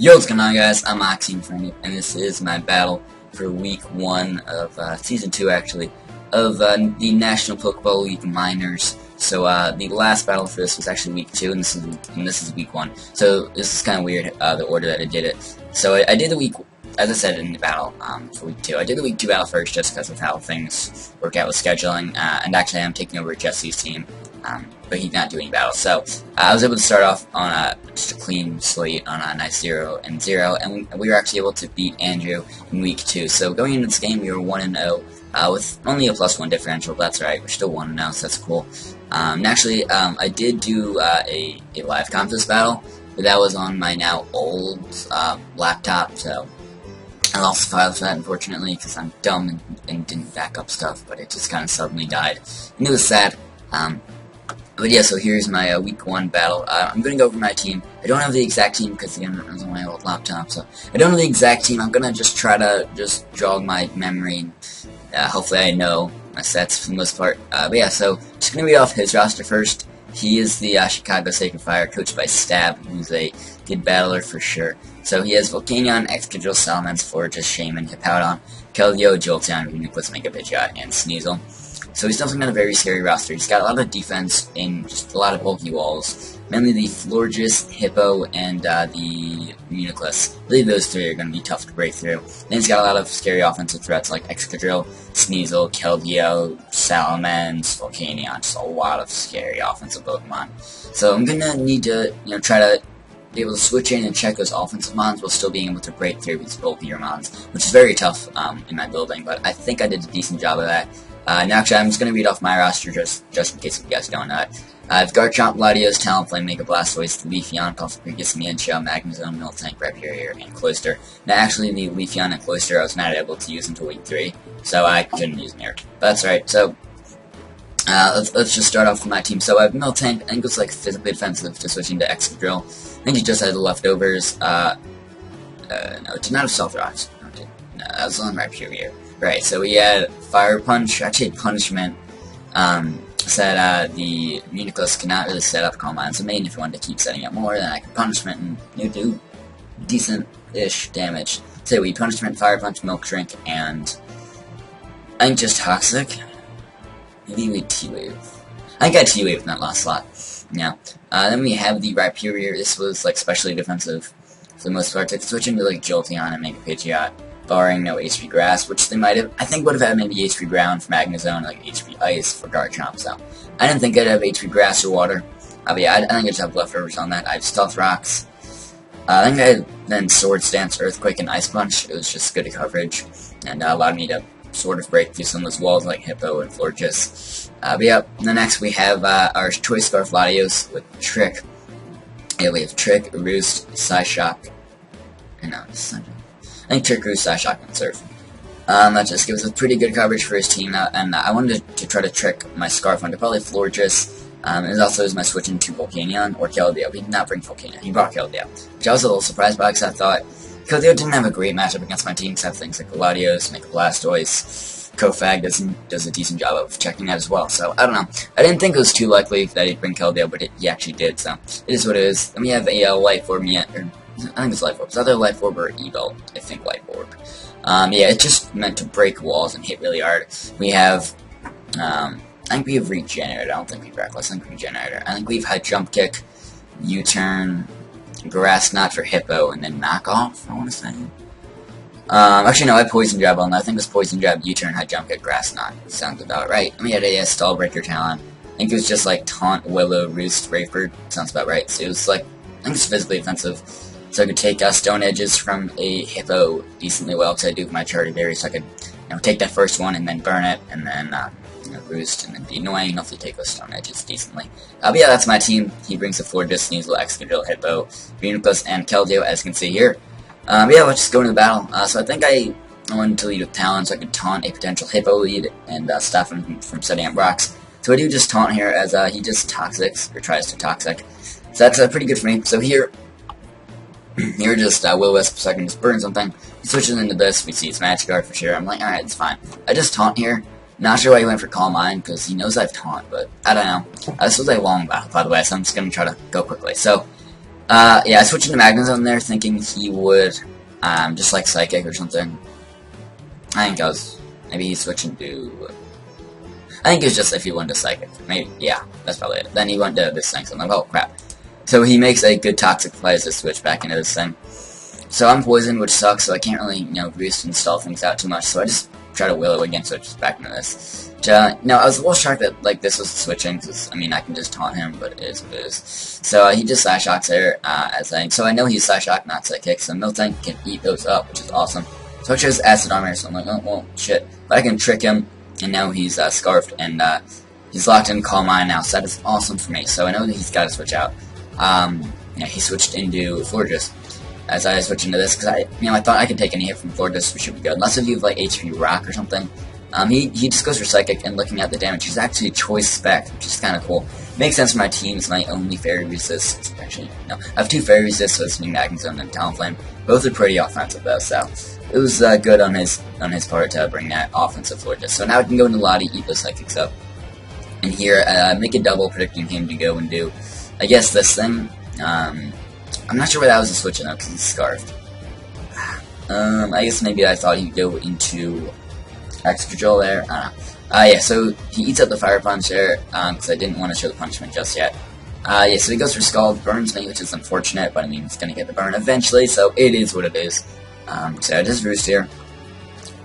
Yo, what's going on, guys? I'm Oxine Frank, and this is my battle for Week 1 of Season 2, actually, of the National Pokeball League Minors. So, the last battle for this was actually Week 2, and this is Week 1. So, this is kind of weird, the order that I did it. So, I did the Week, as I said in the battle for Week 2, I did the Week 2 battle first just because of how things work out with scheduling, and actually I'm taking over Jesse's team. But he's not doing battle. So I was able to start off on just a clean slate on a nice 0-0, and we were actually able to beat Andrew in Week 2. So going into this game, we were 1-0 with only a +1 differential. That's right, we're still 1-0, so that's cool. And actually, I did do a live comp this battle, but that was on my now old laptop. So I lost the file for that, unfortunately, because I'm dumb and didn't back up stuff. But it just kind of suddenly died, and it was sad. But yeah, so here's my Week 1 battle. I'm going to go over my team. I don't have the exact team because, again, it was on my old laptop, so I don't know the exact team. I'm going to just try to jog my memory, and hopefully I know my sets for the most part. But yeah, so just going to read off his roster first. He is the Chicago Sacred Fire, coached by Stab, who's a good battler for sure. So he has Volcanion, Excadrill, Salamence, Florges, Shaman, Hippowdon, Keldeo, Jolteon, Reuniclus, Mega Pidgeot, and Sneasel. So he's definitely got a very scary roster. He's got a lot of defense in just a lot of bulky walls. Mainly the Florges, Hippo, and the Reuniclus. I believe those three are going to be tough to break through. Then he's got a lot of scary offensive threats like Excadrill, Sneasel, Keldeo, Salamence, Volcanion. Just a lot of scary offensive Pokemon. So I'm going to need to try to be able to switch in and check those offensive mons while still being able to break through these bulkier mons, which is very tough in my building, but I think I did a decent job of that. Now, actually, I'm just going to read off my roster just in case you guys don't know it. I have Garchomp, Latios, Talonflame, Mega Blastoise, Leafeon, Pufflepregus, Mienshao, Magnezone, Miltank, Braviary, and Cloyster. Now, actually, the Leafeon and Cloyster I was not able to use until Week 3, so I couldn't use them here. But that's right, so let's just start off with my team. So I have Miltank. I think it's like physically defensive to switching to Excadrill. I think he just had the leftovers. No, it did not have Stealth Rocks. No, that was on Rhyperior. Right, so we had Fire Punch, actually Punishment, said the Reuniclus cannot really set up Calm Mind, so maybe if you wanted to keep setting up more, then I could Punishment and you do decent-ish damage. So we Punishment, Fire Punch, Milk Drink, and I think just Toxic. Maybe we T-Wave. I think I T-Wave in that last slot. Yeah. Then we have the Rhyperior. This was like specially defensive for the most part. To switch into like Jolteon and Mega Pidgeot, barring no HP Grass, which they might have, I think would have had maybe HP Ground for Magnezone, like HP Ice for Garchomp, so I didn't think I'd have HP Grass or Water. But yeah, I think I just have leftovers on that. I have Stealth Rocks. I think I had then Sword Stance, Earthquake, and Ice Punch. It was just good coverage, and allowed me to sort of break through some of those walls like Hippo and Florges. But yeah, the next we have our Choice Scarf Latios with Trick. Yeah, we have Trick, Roost, Psyshock, and I think Trick, Roost, Psyshock, and Surf. That just gives us pretty good coverage for his team, and I wanted to try to trick my Scarf onto probably Florges. It also is my switch into Volcanion or Keldeo. He did not bring Volcanion, he brought Keldeo, which I was a little surprised by because I thought Keldeo didn't have a great matchup against my team, except things like Latios, Mega Blastoise, Kofag does a decent job of checking that as well. So I don't know. I didn't think it was too likely that he'd bring Keldeo, but he actually did. So it is what it is. Then we have a Life Orb, I think it's Life Orb. It's either Life Orb or Evo. I think Life Orb. Yeah, it's just meant to break walls and hit really hard. We have, I think we have Regenerator. I don't think we have Reckless. I think Regenerator. I think we have High Jump Kick, U-Turn, Grass Knot for Hippo, and then Knock Off, I want to say. Actually, no, I have Poison Jab on that. I think it was Poison Jab, U-Turn, High Jump Kick, Grass Knot. Sounds about right. And we had a Stall Breaker Talon. I think it was just like Taunt, Willow, Roost, Rayford. Sounds about right. So it was like, I think it's physically offensive. So I could take Stone Edges from a Hippo decently well, because I do my Charity so I could take that first one and then burn it, and then Roost, and then be annoying enough to take those Stone Edges decently. But yeah, that's my team. He brings the Florges, Sneasel, Excadrill, Hippo, Reuniclus, and Keldeo, as you can see here. But yeah, let's just go into the battle. So I think I wanted to lead with Talon so I could taunt a potential Hippo lead and stop him from setting up rocks. So I do just taunt here as he just Toxics, or tries to Toxic. So that's pretty good for me. So here just Will-O-Wisp so I can just burn something. He switches into this, we see it's Magikarp for sure. I'm like, alright, it's fine. I just taunt here. Not sure why he went for Calm Mind, because he knows I've taunt, but I don't know. This was a long battle, by the way, so I'm just going to try to go quickly. So, Yeah, I switched into Magna Zone there, thinking he would, just like Psychic or something. I think maybe he's switching to, I think it's just if he went to Psychic. Maybe, yeah, that's probably it. Then he went to this thing, so I'm like, oh crap. So he makes a good Toxic Plays to switch back into this thing. So I'm poisoned, which sucks, so I can't really, boost and stall things out too much, so I just try to will it again, switch back into this. I was a little shocked that, like, this was switching, because, I mean, I can just taunt him, but it is what it is. So, he just Slash Shocks there, so I know he's Slash Shock, not Psychic, so Miltank can eat those up, which is awesome. So I chose Acid Armor, so I'm like, oh, well, shit. But I can trick him, and now he's, Scarfed, and, he's locked in Calm Mind now, so that is awesome for me. So I know that he's got to switch out. He switched into Fortress. As I switch into this, because I thought I could take any hit from Fortress, which should be good. Unless if you have, like, HP Rock or something. He just goes for Psychic, and looking at the damage, he's actually Choice Spec, which is kind of cool. Makes sense for my team, it's my only Fairy Resist. Actually, no. I have 2 Fairy Resists, so it's Magna Zone and Talonflame. Both are pretty offensive, though, so it was good on his part to bring that offensive Fortress. So now I can go into Lottie, eat those Psychics up. And here, make a double, predicting him to go and do, I guess, this thing. I'm not sure why that was a switch though, because he's Scarfed. I guess maybe I thought he'd go into X Control there. I don't know. Yeah, so he eats up the Fire Punch there, because I didn't want to show the punishment just yet. Yeah, so he goes for Scald, burns me, which is unfortunate, but I mean, he's gonna get the burn eventually, so it is what it is. So I just Roost here,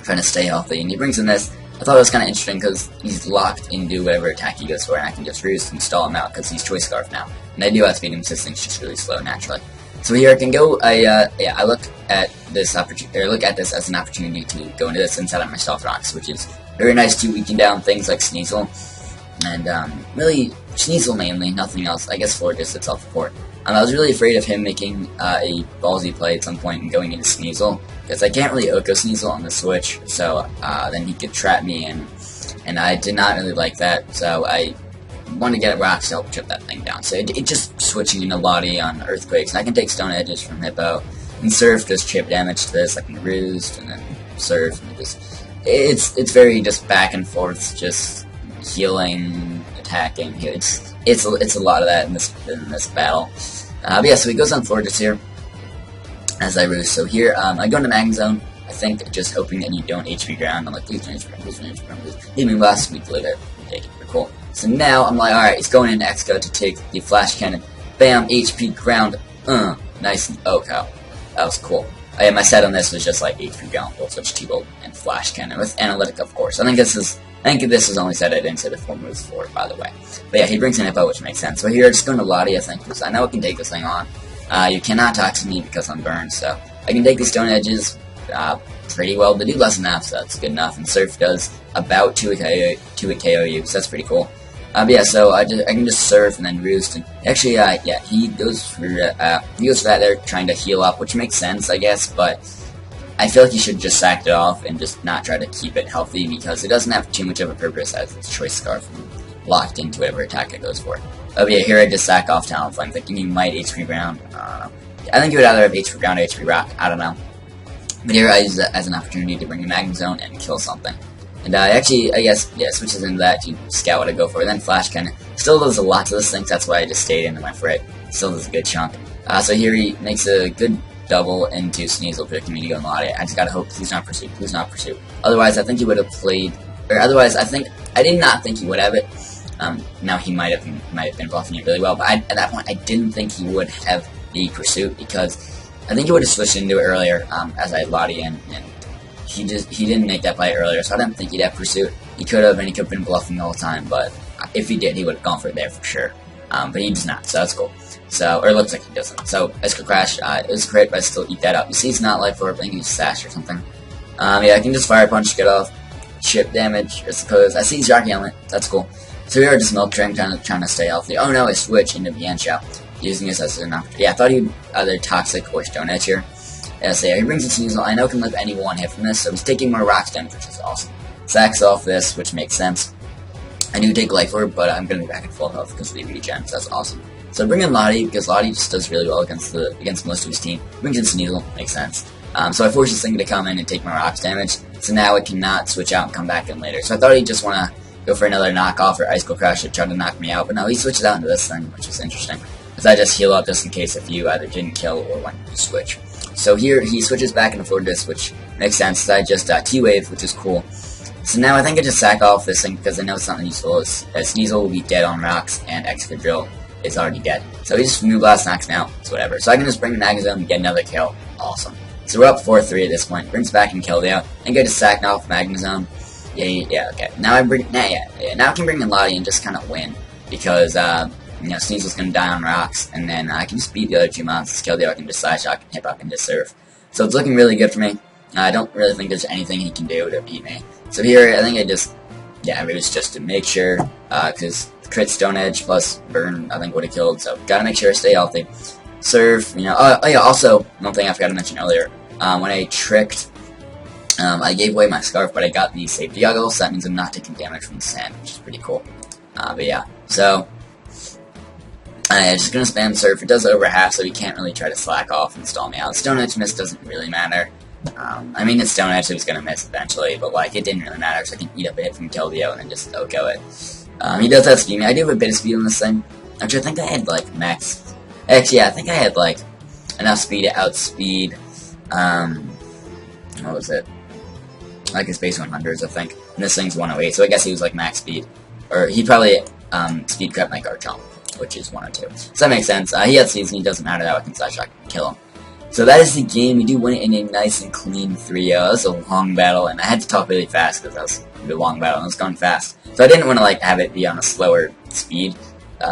trying to stay healthy, and he brings in this. I thought it was kind of interesting because he's locked into whatever attack he goes for, and I can just Roost and stall him out because he's Choice Scarf now. And I do outspeed him, since things just really slow naturally. So here I can go. I look at this as an opportunity to go into this inside of my Stealth Rocks, which is very nice to weaken down things like Sneasel, and really Sneasel mainly, nothing else. I guess Fortress itself support. I was really afraid of him making a ballsy play at some point and going into Sneasel, because I can't really Oko Sneasel on the Switch, so then he could trap me, and I did not really like that, so I wanted to get Rocks to help chip that thing down. So it just switching into Lottie on Earthquakes, and I can take Stone Edges from Hippo, and Surf does chip damage to this. I can Roost, and then Surf, and it's very just back and forth, just healing, attacking. It's a lot of that in this battle. But yeah, so he goes on Fortress here as I Roost. So here, I go into Magna Zone. I think just hoping that you don't HP ground. I'm like, please don't HP ground, please don't HP ground, please. Leave me last week later. Take it, we're cool. So now I'm like, alright, he's going into Exco to take the Flash Cannon. Bam, HP ground. Nice. Oh, cow. That was cool. My set on this was just like HP ground, full switch T-Bolt, and Flash Cannon with Analytic, of course. I think this is only set it into the 4 moves for it, by the way. But yeah, he brings in Hippo, which makes sense. So here, just going to Lottie, I think, because I know I can take this thing on. You cannot Toxic me because I'm burned, so I can take these Stone Edges pretty well. They do less than enough, so that's good enough. And Surf does about 2 hit KO you, so that's pretty cool. But yeah, so I can just Surf and then Roost, and actually, yeah, he goes for that there, trying to heal up, which makes sense, I guess, but I feel like he should just sack it off and just not try to keep it healthy, because it doesn't have too much of a purpose as its Choice Scarf locked into whatever attack it goes for. But yeah, here I just sack off Talonflame, thinking he might HP ground. I don't know. I think he would either have HP ground or HP rock. I don't know. But here I use it as an opportunity to bring a Magna Zone and kill something. And actually, I guess, yeah, switches into that to scout what I go for. And then Flash Cannon still does a lot to this thing, so that's why I just stayed into my Frit. Still does a good chunk. So here he makes a good double into Sneasel, predicting me to go in Lottie. I just gotta hope, please not pursue, please not pursue. Otherwise, I think he would have played, or otherwise, I did not think he would have it. Now he might have been bluffing it really well, but at that point, I didn't think he would have the pursuit, because I think he would have switched into it earlier, as I Lottie in, and he didn't make that play earlier, so I didn't think he'd have pursuit. He could have, and he could have been bluffing the whole time, but if he did, he would have gone for it there for sure. But he does not, so that's cool. So, or it looks like he doesn't. So, Iska Crash, it was a crit, but I still eat that up. You see, it's not Life Orb, I think he's Sash or something. Yeah, I can just Fire Punch, get off, chip damage, I suppose. I see he's Jockey Helmet, that's cool. So we are just Milk Train, trying to stay healthy. Oh no, I switch into Bianchao, using this as an opportunity. Yeah, I thought he'd either Toxic or Stone Edge here. Yeah, so yeah, he brings in Sneasel. I know can live any one hit from this, so he's taking more Rocks damage, which is awesome. Sacks off this, which makes sense. I do take Life Orb, but I'm going to be back at full health because of the regen, so that's awesome. So bring in Lottie, because Lottie just does really well against most of his team. Brings in Sneasel, makes sense. So I force this thing to come in and take my Rocks damage, so now it cannot switch out and come back in later. So I thought he'd just want to go for another knockoff or Icicle Crash to try to knock me out, but no, he switches out into this thing, which is interesting. because I just heal up just in case if you either didn't kill or went to switch. So here he switches back into forward disc, which makes sense. I just T-wave, which is cool. So now I think I just sack off this thing because I know it's not useful. Sneasel will be dead on rocks, and Excadrill is already dead. So he just New Blast knocks me out. It's whatever. So I can just bring Magnezone and get another kill. Awesome. So we're up 4-3 at this point. Brings back and Keldeo. I think I just sacked off Magnezone. Yeah, okay. Now now I can bring in Lottie and just kind of win because Sneasel's gonna die on rocks, and then I can just beat the other two monsters. Keldeo I can just Side Shock, Hitbox, and just Surf. So it's looking really good for me. I don't really think there's anything he can do to beat me. So here, I think it was just to make sure, because crit Stone Edge plus Burn, I think would have killed, so gotta make sure I stay healthy. Surf, oh yeah, also, one thing I forgot to mention earlier, when I tricked, I gave away my Scarf, but I got the safety goggles, so that means I'm not taking damage from the sand, which is pretty cool. But yeah, so, I'm just gonna spam Surf. It does over half, so he can't really try to slack off and stall me out. Stone Edge miss doesn't really matter. I mean, it's Stone Edge, so he's gonna miss eventually, but like, it didn't really matter, because I can eat up a hit from Keldeo and then just OHKO it. He does have Scheming. I do have a bit of speed on this thing, which I think I had like max. Actually, yeah, I think I had like enough speed to outspeed. What was it? Like his base 100s, I think. And this thing's 108, so I guess he was like max speed, or he probably speed crept my guard jump, which is 102. So that makes sense. He has season. He doesn't matter that I can Side Shock and kill him. So that is the game. We do win it in a nice and clean 3-0. That was a long battle, and I had to talk really fast because that was a long battle, and it was going fast. So I didn't want to like have it be on a slower speed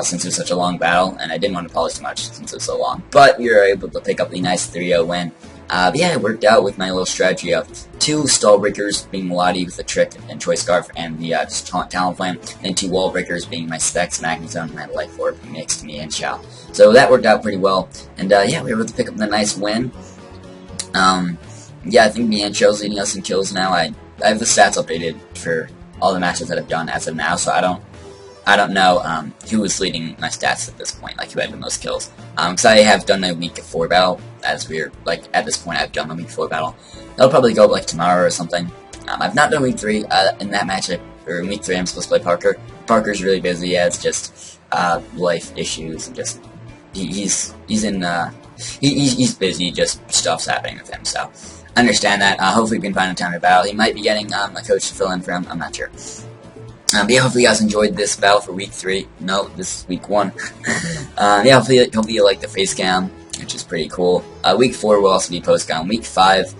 since it was such a long battle, and I didn't want to polish too much since it was so long. But we were able to pick up the nice 3-0 win. But yeah, it worked out with my little strategy of 2 Stall Breakers being Melody with the Trick and Choice Scarf and the just Talent Flame, and 2 Wall Breakers being my Specs, Magnezone, and my Life Orb next to me and Chow. So that worked out pretty well, and yeah, we were able to pick up the nice win. Yeah, I think me and Chow's leading us in kills now. I have the stats updated for all the matches that I've done as of now, so I don't know who was leading my stats at this point, like who had the most kills. Because I have done a week 4 battle, as we're, like, at this point I've done a week 4 battle. That'll probably go up, like, tomorrow or something. I've not done week 3, in that matchup, or in week 3 I'm supposed to play Parker. Parker's really busy, yeah, it's just, life issues, and just, he's busy, just stuff's happening with him, so I understand that. Hopefully we can find a time to battle. He might be getting, a coach to fill in for him, I'm not sure. But yeah, hopefully you guys enjoyed this battle for week 3. No, this is week 1. Yeah, hopefully you like the face cam, which is pretty cool. Week 4 will also be post cam. Week 5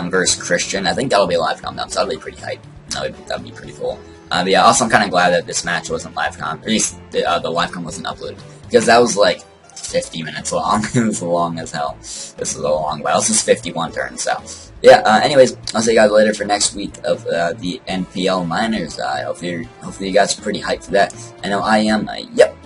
versus Christian. I think that'll be a live com, so that'll be pretty hype. That'll be pretty cool. But yeah, also I'm kind of glad that this match wasn't live com. At least the live com wasn't uploaded, because that was like 50 minutes long. It was long as hell. This is a long battle. This is 51 turns, so yeah, anyways, I'll see you guys later for next week of the NPL Miners. Hopefully you guys are pretty hyped for that. I know I am. Yep.